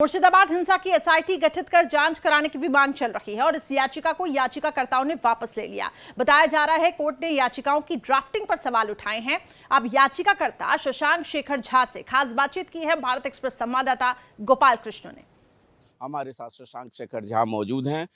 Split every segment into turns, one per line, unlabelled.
मुर्शिदाबाद हिंसा की एसआईटी गठित कर जांच कराने की भी मांग चल रही है और इस याचिका को याचिकाकर्ताओं ने वापस ले लिया। बताया जा रहा है कोर्ट ने याचिकाओं की ड्राफ्टिंग पर सवाल उठाए हैं। अब याचिकाकर्ता शशांक शेखर झा से खास बातचीत की है भारत एक्सप्रेस संवाददाता गोपाल कृष्ण ने।
हमारे साथ शशांक शेखर झा मौजूद हैं।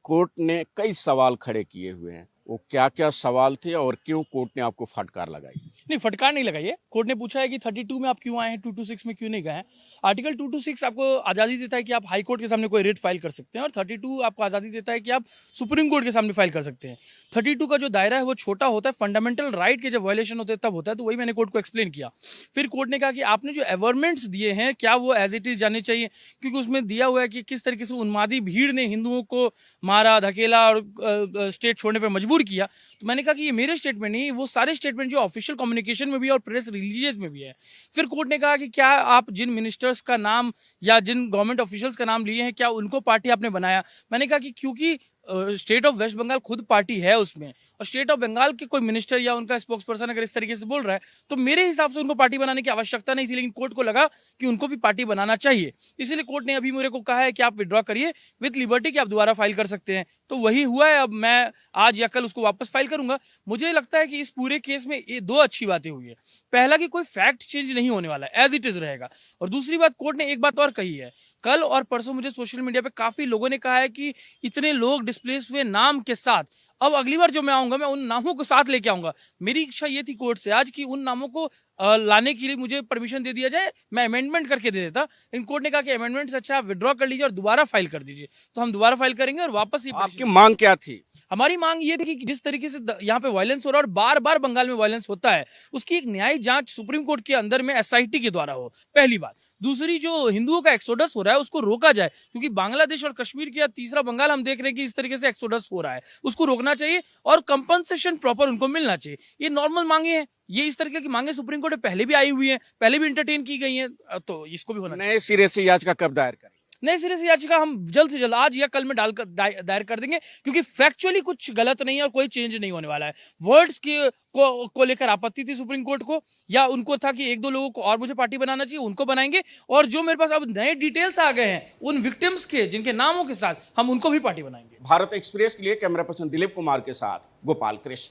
कोर्ट ने कई सवाल खड़े किए हुए हैं, वो क्या क्या सवाल थे और क्यों कोर्ट ने आपको फटकार लगाई?
नहीं, फटकार नहीं लगाई है। कोर्ट ने पूछा है कि 32 में आप क्यों आए हैं, 226 में क्यों नहीं गए हैं। आर्टिकल 226 आपको आज़ादी देता है कि आप हाई कोर्ट के सामने कोई रिट फाइल कर सकते हैं और 32 आपको आज़ादी देता है कि आप सुप्रीम कोर्ट के सामने फाइल कर सकते हैं। 32 का जो दायरा है वो छोटा होता है, फंडामेंटल राइट के जब वायलेशन होते हैं तब होता है, तो वही मैंने कोर्ट को एक्सप्लेन किया। फिर कोर्ट ने कहा कि आपने जो एवर्मेंट्स दिए हैं क्या वो एज इट इज जाने चाहिए, क्योंकि उसमें दिया हुआ है कि किस तरीके से उन्मादी भीड़ ने हिंदुओं को मारा, धकेला और स्टेट छोड़ने पर मजबूर किया। तो मैंने कहा कि ये मेरे स्टेटमेंट नहीं, वो सारे स्टेटमेंट जो ऑफिशियल कम्युनिकेशन में भी और प्रेस रिलीजेस में भी है। फिर कोर्ट ने कहा कि क्या आप जिन मिनिस्टर्स का नाम या जिन गवर्नमेंट ऑफिशियल्स का नाम लिए हैं क्या उनको पार्टी आपने बनाया। मैंने कहा कि क्योंकि स्टेट ऑफ वेस्ट बंगाल खुद पार्टी है उसमें, और स्टेट ऑफ बंगाल के कोई मिनिस्टर या उनका स्पोक्स पर्सन अगर इस तरीके से बोल रहा है तो मेरे हिसाब से उनको पार्टी बनाने की आवश्यकता नहीं थी, लेकिन कोर्ट को लगा कि उनको भी पार्टी बनाना चाहिए। इसलिए कोर्ट ने अभी मेरे को कहा है कि आप विड्रॉ करिए विद लिबर्टी कि आप दोबारा फाइल कर सकते हैं। तो वही हुआ है। अब मैं आज या कल उसको वापस फाइल करूंगा। मुझे लगता है कि इस पूरे केस में ये दो अच्छी बातें हुई है। पहला कि कोई फैक्ट चेंज नहीं होने वाला है, एज इट इज रहेगा। और दूसरी बात, कोर्ट ने एक बात और कही है। कल और परसों मुझे सोशल मीडिया पे काफी लोगों ने कहा है कि इतने लोग डिस्प्लेस हुए नाम के साथ, अब अगली बार जो मैं आऊंगा मैं उन नामों को साथ लेके आऊंगा। मेरी इच्छा ये थी कोर्ट से आज कि उन नामों को लाने के लिए मुझे परमिशन दे दिया जाए, मैं अमेंडमेंट करके दे देता। लेकिन कोर्ट ने कहा कि अमेंडमेंट से अच्छा आप विड्रॉ कर लीजिए और दोबारा फाइल कर दीजिए। तो हम दोबारा फाइल करेंगे और वापस ये
आपकी मांग क्या थी?
हमारी मांग ये थी कि जिस तरीके से यहाँ पे वायलेंस हो रहा है और बार बार बंगाल में वायलेंस होता है, उसकी एक न्यायिक जांच सुप्रीम कोर्ट के अंदर में एसआईटी के द्वारा हो, पहली बात। दूसरी, जो हिंदुओं का एक्सोडस हो रहा है उसको रोका जाए, क्योंकि बांग्लादेश और कश्मीर के तीसरा बंगाल हम देख रहे हैं कि इस तरीके से एक्सोडस हो रहा है, उसको रोकना चाहिए और कंपनसेशन प्रॉपर उनको मिलना चाहिए। ये नॉर्मल मांगे हैं, ये इस तरीके की मांगे सुप्रीम कोर्ट में पहले भी आई हुई है, पहले भी इंटरटेन की गई है, तो इसको भी होना चाहिए।
नए सिरे से याचिका कब दायर करें?
नए सिरे से याचिका हम जल्द से जल्द आज या कल में डालकर दायर कर देंगे, क्योंकि फैक्चुअली कुछ गलत नहीं है और कोई चेंज नहीं होने वाला है। वर्ड्स के को लेकर आपत्ति थी सुप्रीम कोर्ट को, या उनको था कि एक दो लोगों को और मुझे पार्टी बनाना चाहिए, उनको बनाएंगे। और जो मेरे पास अब नए डिटेल्स आ गए हैं उन विक्टिम्स के जिनके नामों के साथ, हम उनको भी पार्टी बनाएंगे।
भारत एक्सप्रेस के लिए कैमरा पर्सन दिलीप कुमार के साथ गोपाल कृष्ण।